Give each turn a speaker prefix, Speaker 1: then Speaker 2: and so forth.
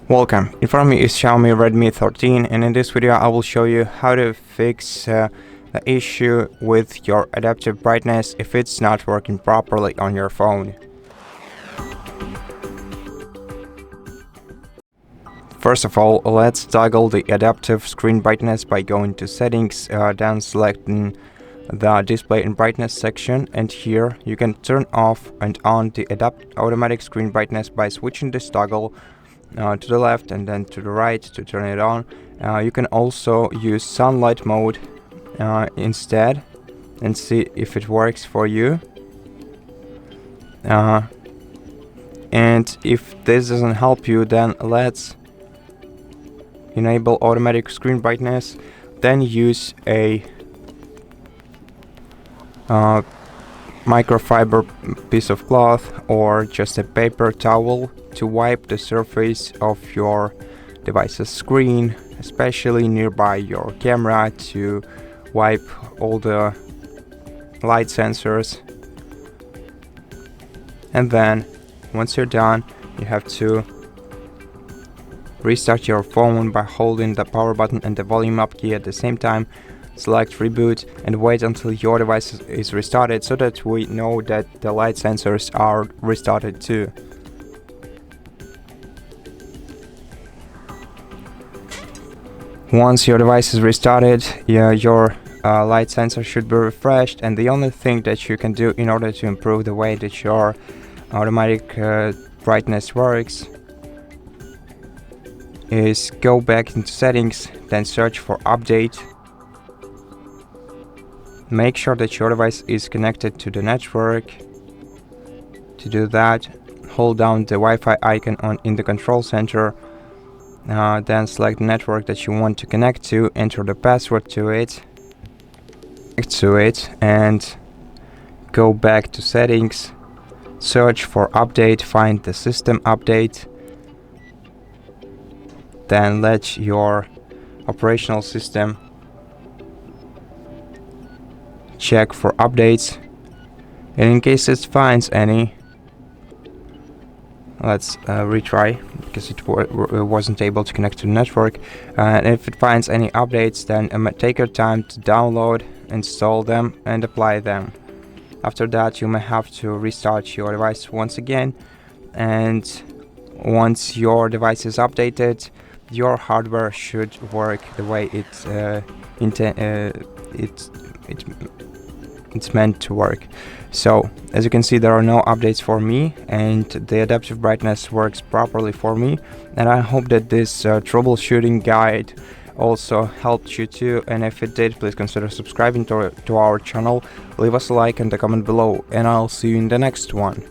Speaker 1: Welcome, in front of me is Xiaomi Redmi 13, and in this video I will show you how to fix the issue with your adaptive brightness if it's not working properly on your phone. First of all, let's toggle the adaptive screen brightness by going to settings, then selecting the display and brightness section, and here you can turn off and on the automatic screen brightness by switching this toggle to the left and then to the right to turn it on. You can also use sunlight mode instead and see if it works for you. And if this doesn't help you, then let's enable automatic screen brightness, then use a microfiber piece of cloth or just a paper towel to wipe the surface of your device's screen, especially nearby your camera, to wipe all the light sensors. And then once you're done, you have to restart your phone by holding the power button and the volume up key at the same time. Select reboot and wait until your device is restarted so that we know that the light sensors are restarted too. Once your device is restarted, your light sensor should be refreshed, and the only thing that you can do in order to improve the way that your automatic brightness works is go back into settings, then search for update. Make sure that your device is connected to the network. To do that, hold down the Wi-Fi icon in the control center, then select the network that you want to connect to, enter the password to it, and go back to settings, search for update, find the system update, then let your operational system check for updates, and in case it finds any, let's retry because it wasn't able to connect to the network, and if it finds any updates, then take your time to download, install them and apply them. After that, you may have to restart your device once again, and once your device is updated, your hardware should work the way it's meant to work. So as you can see, there are no updates for me, and the adaptive brightness works properly for me, and I hope that this troubleshooting guide also helped you too, and if it did, please consider subscribing to our channel, leave us a like and a comment below, and I'll see you in the next one.